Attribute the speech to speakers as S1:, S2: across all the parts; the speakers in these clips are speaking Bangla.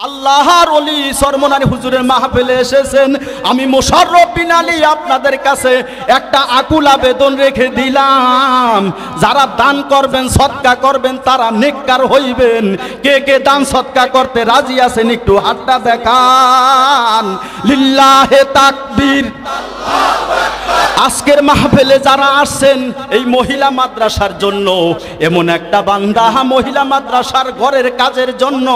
S1: আল্লাহর ওলি সরমনানি হুজুরের মাহফিলে এসেছেন। আমি মোশাররফ বিন আলী আপনাদের কাছে একটা আকুল আবেদন রেখে দিলাম, যারা দান করবেন সদকা করবেন তারা নেককার হইবেন। কে কে দান সদকা করতে রাজি আছেন একটু হাতটা দেখান। লিল্লাহে তাকবীর। আজকের মাহফিলে যারা আসছেন এই মহিলা মাদ্রাসার জন্য, এমন একটা বান্দা মহিলা মাদ্রাসার ঘরের কাজের জন্য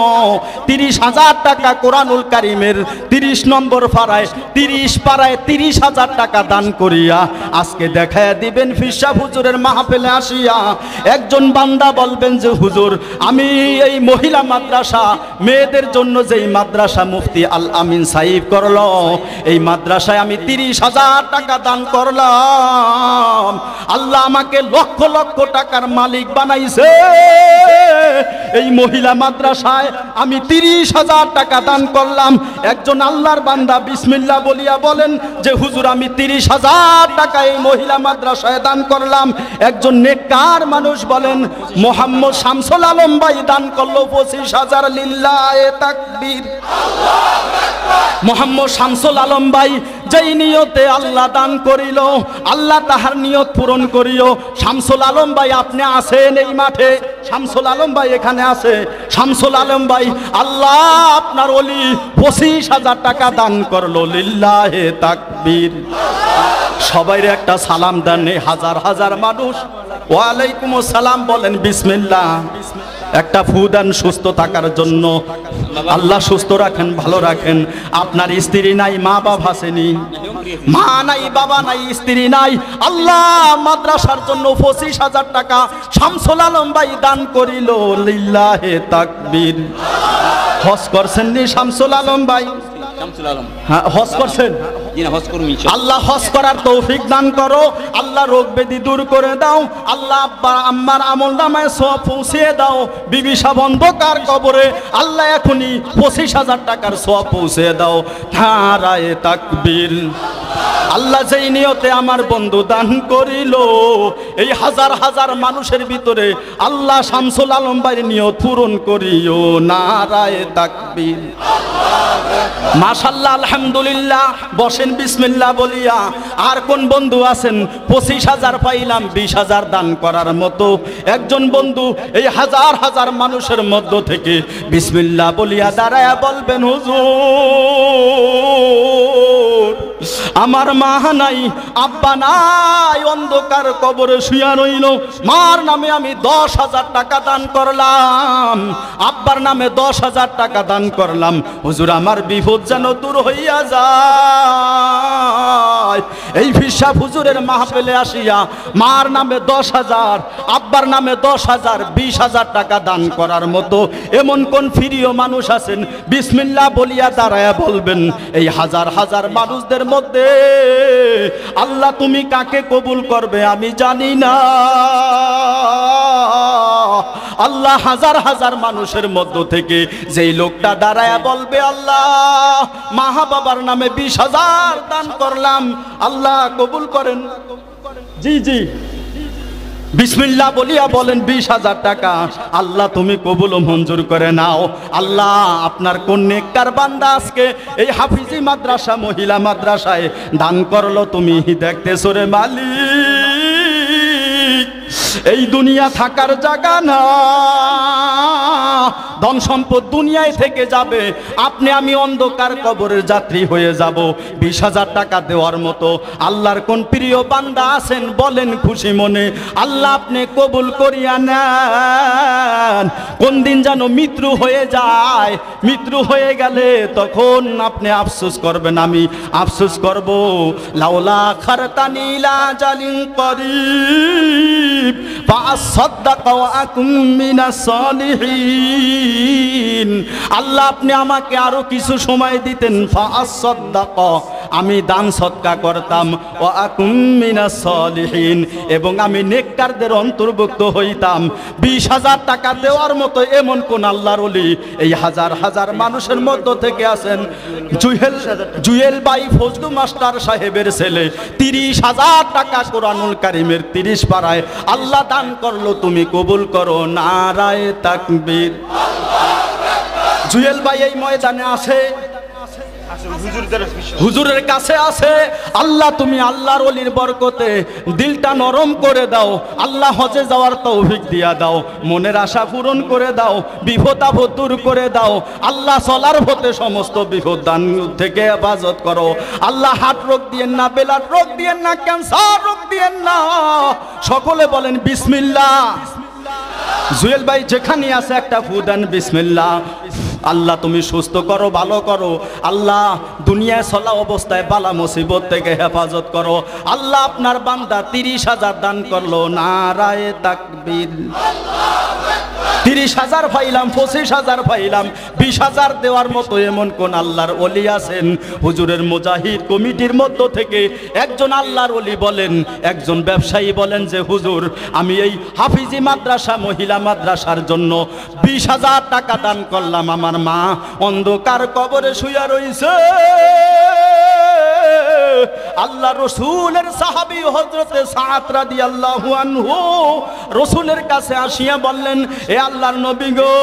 S1: 30,000 টাকা কোরআনুল কারীমের 30 নম্বর পাড়ায় 30,000 টাকা দান করিয়া আজকে দেখায়া দিবেন ফিরসা হুজুরের মাহফিলে আসিয়া। একজন বান্দা বলবেন যে হুজুর, আমি এই মহিলা মাদ্রাসা মেয়েদের জন্য যেই মাদ্রাসা মুফতি আল আমিন সাহিব করলো, এই মাদ্রাসায় আমি 30,000 টাকা দান করলাম। আল্লাহ আমাকে লক্ষ লক্ষ টাকার মালিক বানাইছে। এই মহিলা মাদ্রাসায় আমি 30,000 টাকা দান করলাম। একজন আল্লাহর বান্দা বিসমিল্লাহ বলিয়া বলেন যে হুজুর, আমি 30,000 টাকা এই মহিলা মাদ্রাসায় দান করলাম। একজন নেককার মানুষ বলেন মোহাম্মদ শামসুল আলম ভাই দান করলো 25,000। লিল্লাহে তাকবীর। মোহাম্মদ শামসুল আলম ভাই যেই নিয়তে আল্লাহ দান করিল, আল্লাহ তাহার নিয়ত পূরণ করিও। শামসুল আলম ভাই আপনি আছেন এই মাঠে? শামসুল আলম ভাই এখানে আছে? শামসুল আলম ভাই আল্লাহ আপনার ওলি 25,000 টাকা দান করলো। লিল্লাহে তাকবীর। সবাই একটা সালাম দেন এই হাজার হাজার মানুষ। ওয়ালাইকুম আসসালাম বলেন বিসমিল্লাহ। একটা ফু দেন সুস্থ থাকার জন্য। আল্লাহ সুস্থ রাখেন, ভালো রাখেন। আপনার স্ত্রী নাই, মা বাবা আসেনি, মা নাই, বাবা নাই, স্ত্রী নাই। আল্লাহ মাদ্রাসার জন্য 25,000 টাকা শামসুল আলম ভাই দান করিল। লিল্লাহে তাকবীর। হজ করছেন নি শামসুল আলম ভাই? হ্যাঁ, হজ করছেন? আল্লাহ হজ করার তৌফিক দান করো। আল্লাহ রোগ ব্যাধি দূর করে দাও। আল্লাহ আব্বা আম্মার আমল নামায় সওয়াব পৌঁছিয়ে দাও। বিবি সাহেব অন্ধকার কবরে আল্লাহ এখনই 25,000 টাকার সওয়াব পৌঁছিয়ে দাও। নারায়ে তাকবীর। আল্লাহ যেই নিয়তে আমার বন্ধু দান করিল, এই হাজার হাজার মানুষের ভিতরে আল্লাহ শামসুল আলম ভাইয়ের নিয়ত পূরণ করিও। নারায়ে তাকবীর। মাশাআল্লাহ, আলহামদুলিল্লাহ। বসেন বিসমিল্লাহ বলিয়া। আর কোন বন্ধু আছেন 25,000 পাইলাম 20,000 দান করার মতো? একজন বন্ধু এই হাজার হাজার মানুষের মধ্য থেকে বিসমিল্লাহ বলিয়া দাঁড়ায়া বলবেন হুজুর, আমার মা নাই, আব্বা নাই, অন্ধকার কবরে শুয়া রইল। মার নামে আমি 10,000 টাকা দান করলাম, আব্বার নামে 10,000 টাকা দান করলাম। হুজুর, আমার বিপদ যেন দূর হইয়া যায়। এই ফিরসা হুজুরের মাহফিলে আসিয়া মার নামে 10,000, আব্বার নামে 10,000, 20,000 টাকা দান করার মতো এমন কোন প্রিয় মানুষ আছেন? বিসমিল্লাহ বলিয়া দাঁড়ায়া বলবেন এই হাজার হাজার মানুষদের মধ্যে আল্লাহ তুমি কাকে কবুল করবে আমি জানি না। আল্লাহ হাজার হাজার মানুষের মধ্য থেকে যেই লোকটা দাঁড়ায়া বলবে আল্লাহ মা বাবার নামে 20,000 দান করলাম, আল্লাহ কবুল করেন। জি জি, বিসমিল্লাহ বলিয়া বলেন 20,000 টাকা আল্লাহ তুমি কবুল ও মঞ্জুর করে নাও। আল্লাহ আপনার কোন নেককার বান্দা আজকে এই হাফিজি মাদ্রাসা মহিলা মাদ্রাসায় দান করলো তুমি দেখতেছো রে মালিক। এই দুনিয়া থাকার জায়গা না, ধন সম্পদ দুনিয়ায় থেকে যাবে, আপনি আমি অন্ধকার কবরের যাত্রী হয়ে যাব। 20,000 টাকা দেওয়ার মতো আল্লাহর কোন প্রিয় বান্দা আছেন বলেন খুশি মনে, আল্লাহ আপনি কবুল করিয়া নেন। কোন দিন যেন মৃত্যু হয়ে যায়, মৃত্যু হয়ে গেলে তখন আপনি আফসোস করবেন, আমি আফসোস করব। লাউলা খারতানি ইলা জালিন করিব ফাসাদদাকা ওয়া আকুম মিনাস সালিহিন। আল্লাহ আপনি আমাকে আরো কিছু সময় দিতেন, ফাসাদদাকা আমি দান সদকা করতাম, ওয়া আকুম মিনাস সালিহিন এবং আমি নেককারদের অন্তর্ভুক্ত হইতাম। 20,000 টাকা দেওয়ার মতো এমন কোন আল্লাহর ওলি এই হাজার হাজার মানুষের মধ্য থেকে আছেন? জুয়েল ভাই ফজলু মাস্টার সাহেবের ছেলে 30,000 টাকা কোরআনুল কারীমের 30 পারায় আল্লাহ দান করলো, তুমি কবুল করো। নারায়ে তাকবীর। জুয়েল ভাই এই ময়দানে আছে, হুজুরের কাছে আছে। আল্লাহ তুমি আল্লাহর ওলির বরকতে দিলটা নরম করে দাও, আল্লাহ হজে যাওয়ার তৌফিক দিয়া দাও, মনের আশা পূরণ করে দাও, বিপদ আপদ দূর করে দাও। আল্লাহ চলার পথে সমস্ত বিপদ দান থেকে হেফাজত করো। আল্লাহ হার্ট রোগ দিয়েন না, ব্লাড রোগ দিয়েন না, ক্যান্সার রোগ দিয়েন না। সকলে বলেন বিসমিল্লাহ। জুয়েল ভাই যেখানে আছে একটা ফু দেন, বিসমিল্লাহ। আল্লাহ তুমি সুস্থ করো, ভালো করো। আল্লাহ দুনিয়ায় চলা অবস্থায় বালা মুসিবত থেকে হেফাজত করো। আল্লাহ আপনার বান্দা 30,000 দান করলো, নারায়ে তাকবীর। 30,000 পাইলাম, 25,000 পাইলাম, 20,000 দেওয়ার মতো এমন কোন আল্লাহর ওলি আছেন? হুজুরের মুজাহিদ কমিটির মধ্য থেকে একজন আল্লাহর ওলি বলেন, একজন ব্যবসায়ী বলেন যে হুজুর আমি এই হাফিজি মাদ্রাসা, মহিলা মাদ্রাসার জন্য 20,000 টাকা দান করলাম। আমার মা অন্ধকার কবরে শুয়া রইছে। আল্লাহ রসুলের সাহাবী হযরতে সাদ রাদিয়াল্লাহু আনহু রসুলের কাছে আসিয়া বললেন, এ আল্লাহর নবী গো,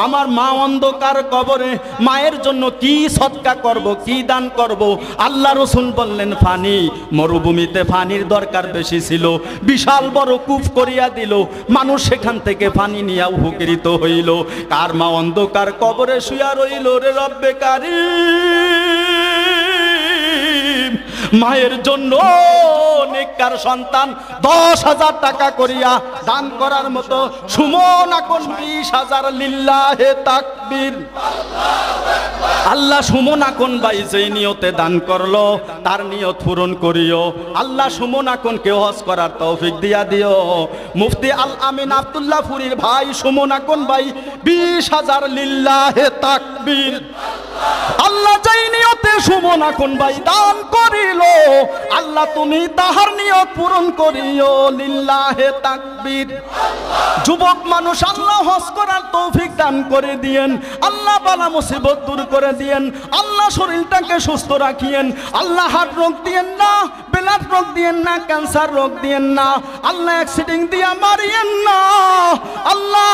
S1: আমার মা অন্ধকার কবরে, মায়ের জন্য কি সদকা করব, কি দান করব? আল্লাহ রসুল বললেন পানি। মরুভূমিতে পানির দরকার বেশি ছিল, বিশাল বড় কূপ করিয়া দিল, মানুষ সেখান থেকে পানি নিয়ে উপকৃত হইল। কার মা অন্ধকার কবরে শুয়া রইল রে রব্বে কারীম, মায়ের জন্য নেককার সন্তান 10,000 টাকা করিয়া দান করার মতো সুমন আকন 20,000 লিল্লাহে তাকবীর। আল্লাহ সুমন আকন ভাই যেই নিয়তে দান করলো তার নিয়ত পূরণ করিও। আল্লাহ সুমন আকনকে হজ করার তৌফিক দিয়া দিও। মুফতি আল আমিন আব্দুল্লাহ ফুরির ভাই সুমন আকন ভাই 20,000 লিল্লাহে তাকবীর। আল্লাহ যেই নিয়তে সুমন আকন ভাই দান করিল, আল্লাহ তুমি তাহার নিয়ত পূরণ করিও, লিল্লাহে তাকবীর। যুবক মানুষ আল্লাহ হজ করার তৌফিক দান করে দিয়েন, আল্লাহ বালা মুসিবত দূর করে দিয়েন, আল্লাহ শরীরটাকে সুস্থ রাখিয়েন, আল্লাহ হার্ট রোগ দিয়েন না, ব্লাড রোগ দিয়েন না, ক্যান্সার রোগ দিয়েন না, আল্লাহ অ্যাক্সিডেন্ট দিয়া মারিয়েন না। আল্লাহ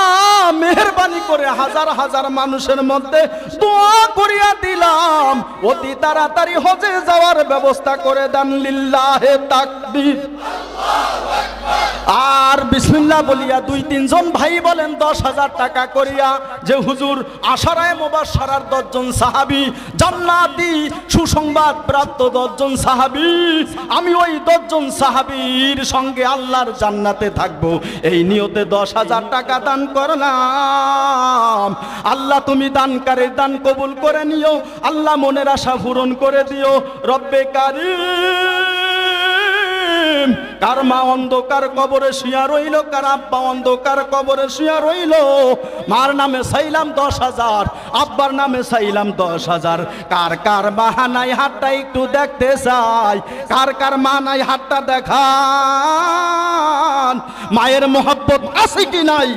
S1: মেহেরবানি করে হাজার হাজার মানুষের মধ্যে দোয়া করিয়া দিলাম, অতি তাড়াতাড়ি হজে যাওয়ার ব্যবস্থা করে দেন, লিল্লাহে তাকবীর। আর বিসমিল্লাহ বলিয়া 2-3 জন ভাই বলেন 10,000 টাকা করিয়া, যে হুজুর আশারায়ে মুবাশশারার 10 জন সাহাবী, জান্নাতি সুসংবাদ প্রাপ্ত 10 জন সাহাবী, আমি ওই 10 জন সাহাবীর সঙ্গে আল্লাহর জান্নাতে থাকব, এই নিয়তে 10,000 টাকা দান করলাম। আল্লাহ তুমি দানকারীর দান কবুল করে নিও, আল্লাহ মনের আশা পূরণ করে দিও রব্বে কারীম। কার মা অন্ধকার কবরে শুয়া রইল, কার আব্বা অন্ধকার কবরে শুয়া রইল, মার নামে চাইলাম 10,000, আব্বার নামে চাইলাম 10,000। কার কার মা নাই হাতটা একটু দেখতে চাই, কার কার মা নাই হাতটা দেখান। মায়ের মহব্বত আছে কি নাই?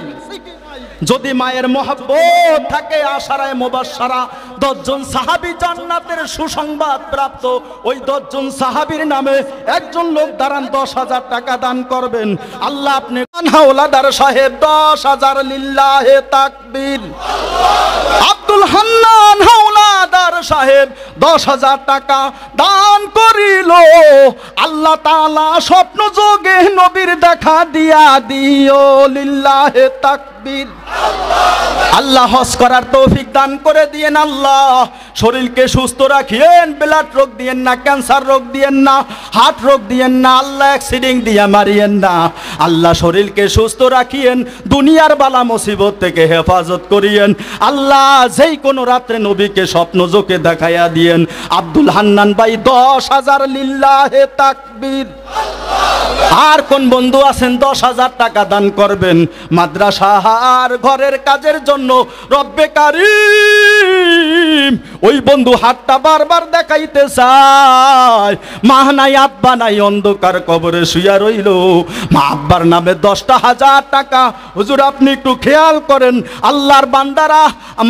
S1: যদি মায়ের মহব্বত থাকে, আশারায়ে মুবাশশারা 10 জন সাহাবী জান্নাতের সুসংবাদ প্রাপ্ত, ওই 10 জন সাহাবীর নামে একজন লোক দাঁড়ান 10,000 টাকা দান করবেন। আল্লাহ আপনি হাওলাদার সাহেব 10,000 লিল্লাহে তাকবীর। আব্দুল হান্নান হাওলাদার সাহেব 10,000 টাকা দান করিল। আল্লাহ তাআলা স্বপ্ন যোগে নবীর দেখা দিয়া দিও, লিল্লাহে তাকবীর। আল্লাহ হজ করার তৌফিক দান করে দিয়েন। আল্লাহ শরীরকে সুস্থ রাখিয়েন, ব্লাড রোগ দিয়েন না, ক্যান্সার রোগ দিয়েন না, হার্ট রোগ দিয়েন না, আল্লাহ অ্যাক্সিডেন্ট দিয়া মারিয়েন না। আল্লাহ শরীরকে সুস্থ রাখিয়েন, দুনিয়ার বালা মুসিবত থেকে হেফাজত করিয়েন। আল্লাহ যেই কোনো রাত্রে নবীকে স্বপ্ন যোগে দেখাইয়া দিয়েন। আব্দুল হান্নান ভাই 10,000 লিল্লাহে তাকবীর। আর কোন বন্ধু আছেন 10,000 টাকা দান করবেন মাদ্রাসা আর ঘরের কাজের জন্য? রব্বে কারীম ওই বন্ধু হাতটা বারবার দেখাইতে চায়, মা নাই আব্বা নাই, অন্ধকার কবরে শুয়া রইল, মা আব্বার নামে 10,000 টাকা। হুজুর আপনি একটু খেয়াল করেন, আল্লাহর বান্দারা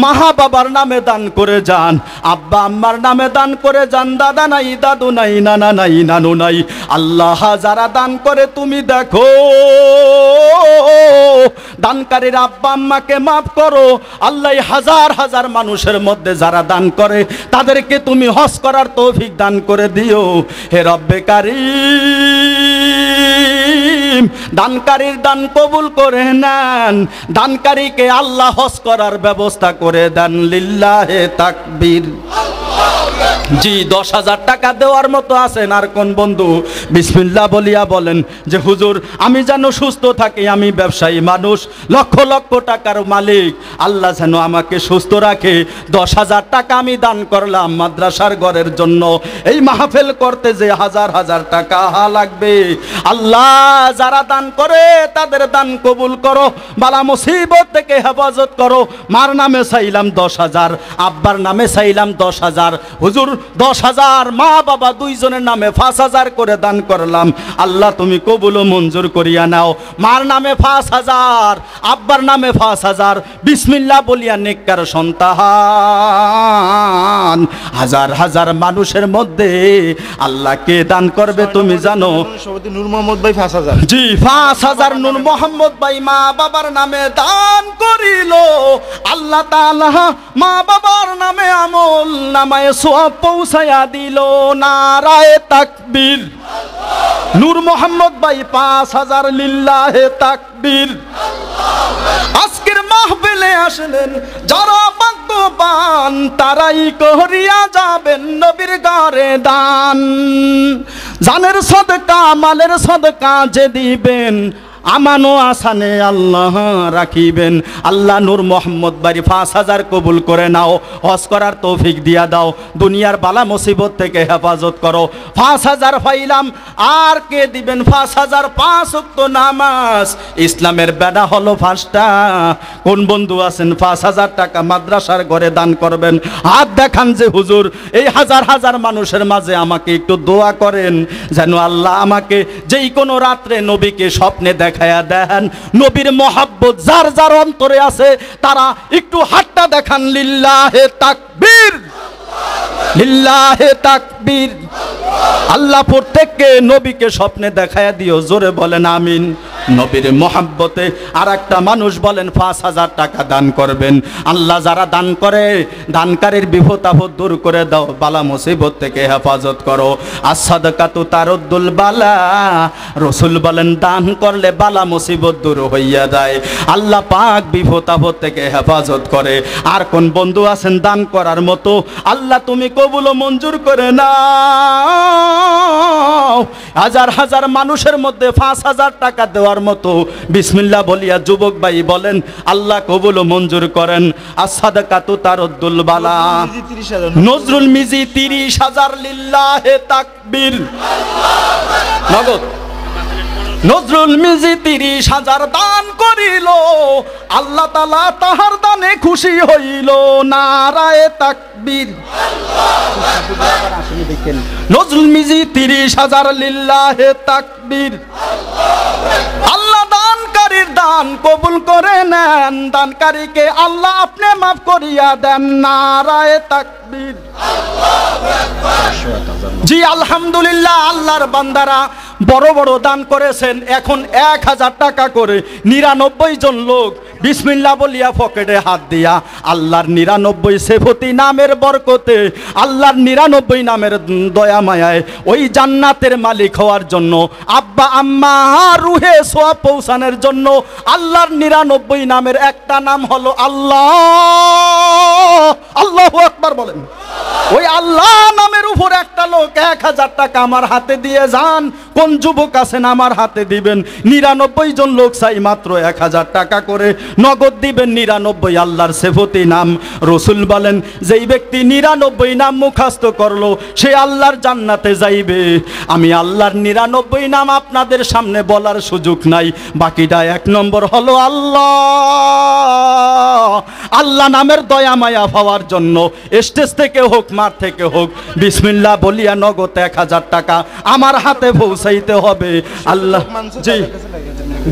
S1: মা বাবার নামে দান করে যান, আব্বা আম্মার নামে দান করে যান, দাদা নাই দাদু নাই, নানা নাই নানু নাই। আল্লাহ যারা দান করে তুমি দেখো, দানকারীর আব্বা আম্মাকে মাফ করো। আল্লাহ হাজার হাজার মানুষের মধ্যে যারা দান করে তাদেরকে তুমি হজ করার তৌফিক দান করে দিও। হে রব্বে কারীম, দানকারীর দান কবুল করে নেন, দানকারীকে আল্লাহ হজ করার ব্যবস্থা করে দেন। লিল্লাহে তাকবীর। জি, 10,000 টাকা দেওয়ার মতো আছেন আর কোন বন্ধু বিসমিল্লাহ বলিয়া বলেন যে হুজুর আমি যেন সুস্থ থাকি, আমি ব্যবসায়ী মানুষ, লক্ষ লক্ষ টাকার মালিক, আল্লাহ যেন আমাকে সুস্থ রাখে। 10,000 টাকা আমি দান করলাম মাদ্রাসার ঘরের জন্য। এই মাহফিল করতে যে হাজার হাজার টাকা লাগবে, আল্লাহ যারা দান করে তাদের দান কবুল করো, বালা মুসিবত থেকে হেফাজত করো। মার নামে চাইলাম 10,000, আব্বার নামে চাইলাম 10,000, হুজুর 10,000, মা বাবা দুইজনের নামে 5,000 করে দান করলাম। আল্লাহ তুমি কবুল ও মঞ্জুর করিয়া নাও। মার নামে 5,000, আব্বার নামে 5,000, বিসমিল্লাহ বলিয়া নেককার সন্তান হাজার হাজার মানুষের মধ্যে আল্লাহকে দান করবে তুমি জানো।
S2: নূর মোহাম্মদ ভাই 5,000,
S1: জি 5,000 নূর মোহাম্মদ ভাই মা বাবার নামে দান করিল। আল্লাহ তাআলা মা বাবার নামে আমল নামায়ে সওয়াব পৌঁছায়া দিল। নারায়ে তাকবীর। নূর মোহাম্মদ ভাই 5,000, লিল্লাহে তাকবীর। আজকের মাহফিলে আসলেন যারা ভাগ্যবান, তারাই করিয়া যাবেন নবীর ঘরে দান। জানের সদকা মালের সদকা যে দিবেন, আমানো আসানে আল্লাহ রাখিবেন। আল্লাহ নূর মোহাম্মদ বাড়ি 5,000 কবুল করে নাও, হজ করার তৌফিক দিয়া দাও, দুনিয়ার বালা মুসিবত থেকে হেফাজত করো। 5,000 পাইলাম, আর কে দিবেন 5,000? 5 ওয়াক্ত নামাজ, ইসলামের বেড়া হলো 5টা। কোন বন্ধু আছেন 5,000 টাকা মাদ্রাসার ঘরে দান করবেন? হাত দেখান যে হুজুর এই হাজার হাজার মানুষের মাঝে আমাকে একটু দোয়া করেন যেন আল্লাহ আমাকে যেই কোনো রাত্রে নবীকে স্বপ্নে দেখায়া দেন। নবীর মহাব্বত যার যার অন্তরে আছে তারা একটু হাতটা দেখান। লিল্লাহে তাকবীর, লিল্লাহে তাকবীর। আল্লাহ প্রত্যেককে নবীকে স্বপ্নে দেখায়া দিও, জোরে বলেন আমিন। নবীর মহাব্বতে আর একটা মানুষ বলেন 5,000 টাকা দান করবেন। আল্লাহ যারা দান করে দানকারীর বিপদ আপদ দূর করে দাও, বালা মুসিবত থেকে হেফাজত করো। as-সাদাকাতু তারুদ্দুল বালা, রাসূল বলেন দান করলে বালা মুসিবত দূর হইয়া যায়, আল্লাহ পাক বিপদ আপদ থেকে হেফাজত করে। আর কোন বন্ধু আছেন দান করার মতো? আল্লাহ তুমি কবুল ও মঞ্জুর করে নাও। হাজার হাজার মানুষের মধ্যে 5,000 টাকা দেওয়ার মতো বিসমিল্লাহ বলিয়া যুবক ভাই বলেন, আল্লাহ কবুল ও মঞ্জুর করেন। as-সাদাকাতু তারুদ্দুল বালা। নজরুল মিজি 30,000, লিল্লাহে তাকবীর। নগদ নজরুল মিজি 30,000 দান করিল, আল্লাহ তাআলা তাহার দানে খুশি হইল। নারায়ে তাকবীর। নজরুল মিজি 30,000, লিল্লাহে তাকবীর। আল্লাহ দানকারীর দান কবুল করে নেন, দানকারীকে আল্লাহ আপনি মাফ করিয়া দেন। নারায়ে তাকবীর। জি আলহামদুলিল্লাহ, আল্লাহর বান্দারা বড় বড় দান করেছেন। এখন 1,000 টাকা করে 99 জন লোক বিসমিল্লাহ বলিয়া পকেটে হাত দিয়া আল্লাহর 99 সেফতি নামের বরকতে, আল্লাহর 99 নামের দয়া মায়ায় ওই জান্নাতের মালিক হওয়ার জন্য, আব্বা আম্মা রুহে সোয়াব পৌঁছানোর জন্য আল্লাহর 99 নামের একটা নাম হলো আল্লাহ। আল্লাহু আকবার বলেন। ওই আল্লাহ নামে নামের উপর একটা লোক 1000 টাকা আমার হাতে দিয়ে যান, কোন যুবক আছেন আমার হাতে দিবেন? 99 জন লোক চাই মাত্র 1000 টাকা করে নগদ দিবেন। 99 আল্লাহর সিফতি নাম। রসুল বলেন যেই ব্যক্তি 99 নাম মুখস্থ করলো সে আল্লাহর জান্নাতে যাইবে। আমি আল্লাহর 99 নাম আপনাদের সামনে বলার সুযোগ নাই, বাকিটা 1 নম্বর হলো আল্লাহ। আল্লাহ নামের দয়া মায়া পাওয়ার জন্য স্টেজ থেকে হোক মাঠ থেকে হোক বিসমিল্লাহ বলিয়া নগদ 1000 টাকা আমার হাতে পৌঁছাইতে হবে। আল্লাহ জি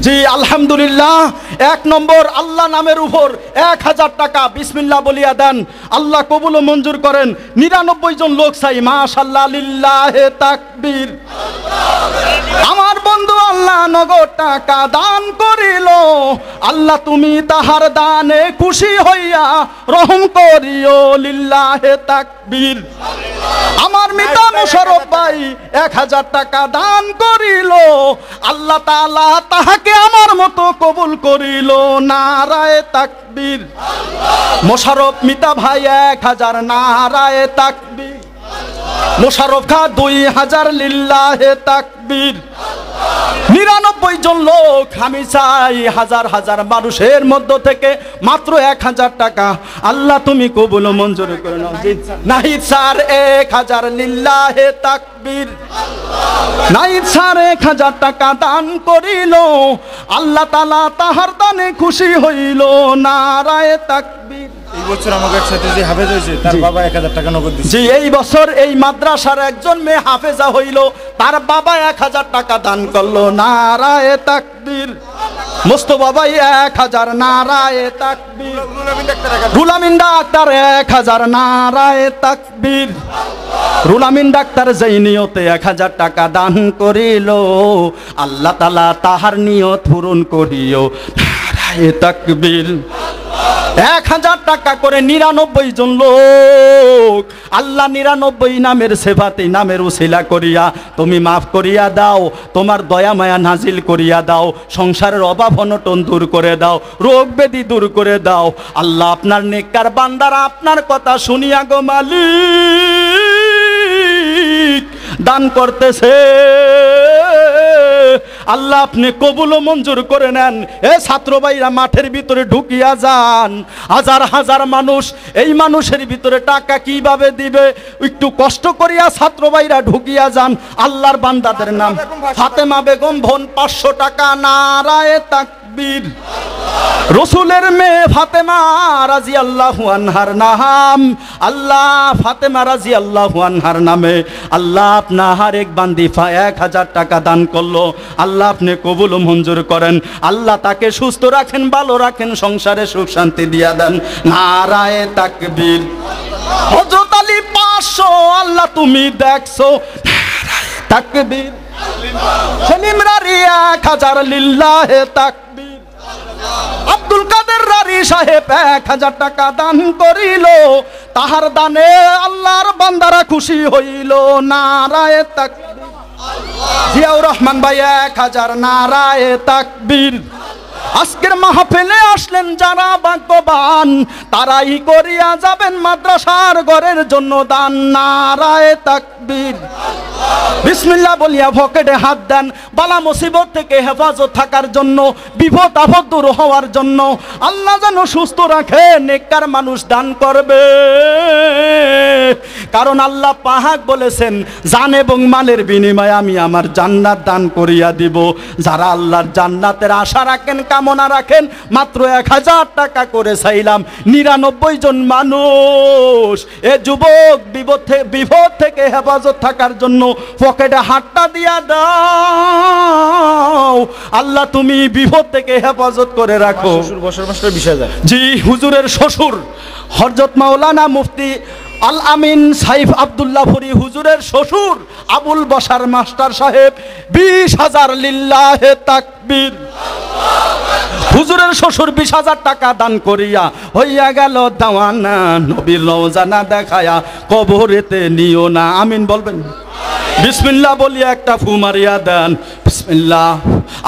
S1: জি আলহামদুলিল্লাহ। 1 নম্বর আল্লাহ নামের উপর 1000 টাকা বিসমিল্লাহ বলিয়া দেন, আল্লাহ কবুল ও মঞ্জুর করেন। 99 জন লোক চাই, মাশাআল্লাহ, লিল্লাহে তাকবীর। আমার বন্ধু আল্লাহ নগদ টাকা দান করিল, আল্লাহ তুমি তাহার দানে খুশি হইয়া রহম করিও, লিল্লাহে তাকবীর। আমার মিতা মোশাররফ ভাই 1000 টাকা দান করিল, আল্লাহ তাআলা তাহাকে আমার মতো কবুল করিল, নারায়ে তাকবীর। মোশাররফ মিতা ভাই 1000, নারায়ে তাকবীর। মোশাররফ খা 2000, লিল্লাহে তাকবীর। 99 জন লোক, আমি চাই হাজার হাজার মানুষের মধ্য থেকে মাত্র 1000 টাকা আল্লাহ তুমি কবুল ও মঞ্জুর করে নাও। নাহিদ স্যার 1000, লিল্লাহে তাকবীর। নাহিদ স্যার 1000 টাকা দান করিল, আল্লাহ তাআলা তাহার দানে খুশি হইল, নারায়ে তাকবীর।
S2: এই বছর আমাকে একসাথে যে হাফেজ হয়েছে তার বাবা 1000 টাকা নগদ দিয়েছে।
S1: জি, এই বছর এই মাদ্রাসার একজন মেয়ে হাফেজা হইল, তার বাবা 1000 টাকা দান করলো, নারায়ে তাকবীর। মোস্তফা ভাই 1000, নারায়ে তাকবীর। রুলামিন ডাক্তার 1000, নারায়ে তাকবীর। রুলামিন ডাক্তার যেই নিয়তে 1000 টাকা দান করিল, আল্লাহ তাআলা তাহার নিয়ত পূরণ করিও, নারায়ে তাকবীর। 1000 টাকা করে 99 জন লোক, আল্লাহ 99 নামের সেবাতে নামের উসিলা করিয়া তুমি মাফ করিয়া দাও, তোমার দয়া মায়া নাজিল করিয়া দাও, সংসারের অভাব অনটন দূর করে দাও, রোগ ব্যাধি দূর করে দাও। আল্লাহ আপনার নেককার বান্দারা আপনার কথা শুনিয়া গো মালিক দান করতেছে, আল্লাহ আপনি কবুল ও মঞ্জুর করে নেন। এ ছাত্র ভাইরা মাঠের ভিতরে ঢুকিয়া যান, হাজার হাজার মানুষ, এই মানুষের ভিতরে টাকা কিভাবে দিবে একটু কষ্ট করিয়া ছাত্র ভাইরা ঢুকিয়া যান। আল্লাহর বান্দাদের নাম ফাতেমা বেগম বোন 500 টাকা, নারায়ে তাকবীর। রসুলের মেয়ে ফাতেমা রাদিয়াল্লাহু আনহার নাম, আল্লাহ ফাতেমা রাদিয়াল্লাহু আনহার নামে আল্লাহ আপনার এক বান্দি 1000 টাকা দান করলো, আল্লাহ আপনি কবুল ও মঞ্জুর করেন। আল্লাহ তাকে সুস্থ রাখেন, ভালো রাখেন, সংসারে সুখ শান্তি দিয়া দেন, নারায়ে তাকবীর। হযরত আলী 500, আল্লাহ তুমি দেখছো, নারায়ে তাকবীর। সেলিম রারি 1000, লিল্লাহে তাকবীর। আব্দুল কাদের রারি সাহেব 1000 টাকা দান করিল, তাহার দানে আল্লাহর বান্দারা খুশি হইল, নারায়ে তাকবীর। জিয়াউর রহমান ভাই 1000, নারায়ে তাকবীর। আজকের মাহফিলে আসলেন যারা ভাগ্যবান, তারাই করিয়া যাবেন মাদ্রাসার ঘরের জন্য দান, নারায়ে তাকবীর। বিসমিল্লাহ বলিয়া পকেটে হাত দেন, বালা মুসিবত থেকে হেফাজত থাকার জন্য, বিপদ আপদ দূর হওয়ার জন্য, আল্লাহ যেন সুস্থ রাখে, নেককার মানুষ দান করবে। কারণ আল্লাহ পাক বলেছেন জান এবং মালের বিনিময়ে আমি আমার জান্নাত দান করিয়া দিব। যারা আল্লাহর জান্নাতের আশা রাখেন, কামনা রাখেন, মাত্র 1000 টাকা করে চাইলাম। 99 জন মানুষ, এ যুবক বিপদ থেকে হেফাজত থাকার জন্য পকেটে হাতটা দিয়া দাও, আল্লাহ তুমি বিপদ থেকে হেফাজত করে রাখো।
S2: বছর মাস্টার 20,000।
S1: জি, হুজুরের শ্বশুর হযরত মাওলানা মুফতি আল আমিন সাইফ আব্দুল্লাহ ফুরি হুজুরের শ্বশুর আবুল বশার মাস্টার সাহেব 20,000, লিল্লাহে তাকবীর। হুজুরের শ্বশুর 20,000 টাকা দান করিয়া হইয়া গেল দাওয়ানা, নবীর রওজা না দেখায়া কবরেতে নিও না। আমিন বলবেন? বিসমিল্লাহ বলিয়া একটা ফু মারিয়া দেন। বিসমিল্লাহ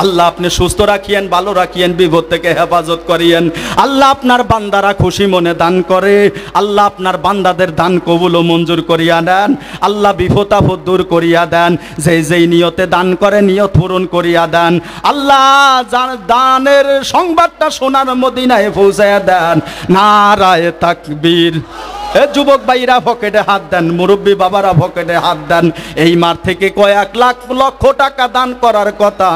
S1: আল্লাহ আপনি সুস্থ রাখিয়েন, ভালো রাখিয়েন, বিপদ থেকে হেফাজত করিয়েন। আল্লাহ আপনার বান্দারা খুশি মনে দান করে, আল্লাহ আপনার বান্দাদের দান কবুল ও মঞ্জুর করিয়া দেন। আল্লাহ বিপদ আপদ দূর করিয়া দেন, যেই নিয়তে দান করে নিয়ত পূরণ করিয়া দেন। আল্লাহ যার দানের সংবাদটা সোনার মদিনায় পৌঁছায়া দেন। নারায়ে তাকবীর। এ যুবক ভাইরা পকেটে হাত দেন, মুরব্বী বাবারা পকেটে হাত দেন। এই মার থেকে কয়েক লাখ লক্ষ টাকা দান করার কথা,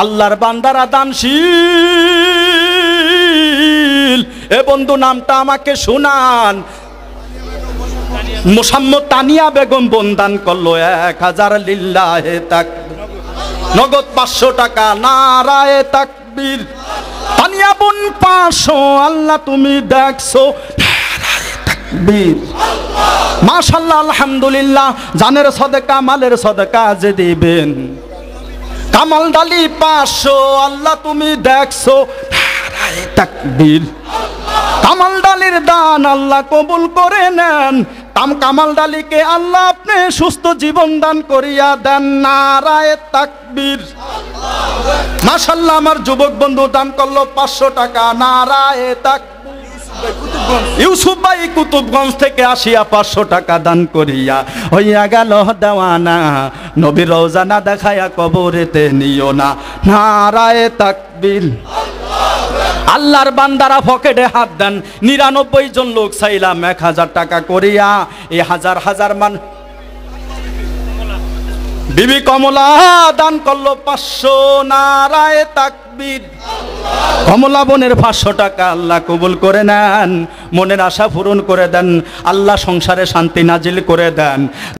S1: আল্লাহর বান্দারা দানশীল। এ বন্ধু নামটা আমাকে শুনান, মোসাম্মদ তানিয়া বেগম বোন দান করলো 1000 লিল্লাহে তাকবীর, নগদ 500 টাকা। নারায়ে তাকবীর। তানিয়া বোন 500, আল্লাহ তুমি দেখছো। মাশাআল্লাহ, আলহামদুলিল্লাহ। জানের সদকা, মালের সদকা যে দিবেন। কামাল ডালি 500, আল্লাহ তুমি দেখছো। নারায়ে তাকবীর। কামাল ডালির দান আল্লাহ কবুল করে নেন। কামাল ডালিকে আল্লাহ আপনি সুস্থ জীবন দান করিয়া দেন। নারায়ে তাকবীর। মাশাআল্লাহ, আমার যুবক বন্ধু দান করলো 500 টাকা। নারায়ে তাকবীর। ইউসুফ ভাই কুতুবগঞ্জ থেকে আসিয়া 500 টাকা দান করিয়া হইয়া গেল দেওয়ানা। নবীর রওজা না দেখায়া কবরেতে নিও না। নারায়ে তাকবীর। আল্লাহর বান্দারা পকেটে হাত দেন। 99 জন লোক চাইলাম 1000 টাকা করিয়া। এই হাজার হাজার মান বিবি কমলা দান করলো 500। নারায়ে তাকবীর। কমলা বোনের 500 টাকা আল্লাহ কবুল করে নেন, মনের আশা পূরণ করে দেন, আল্লাহ সংসারে শান্তি নাজিল করে দেন।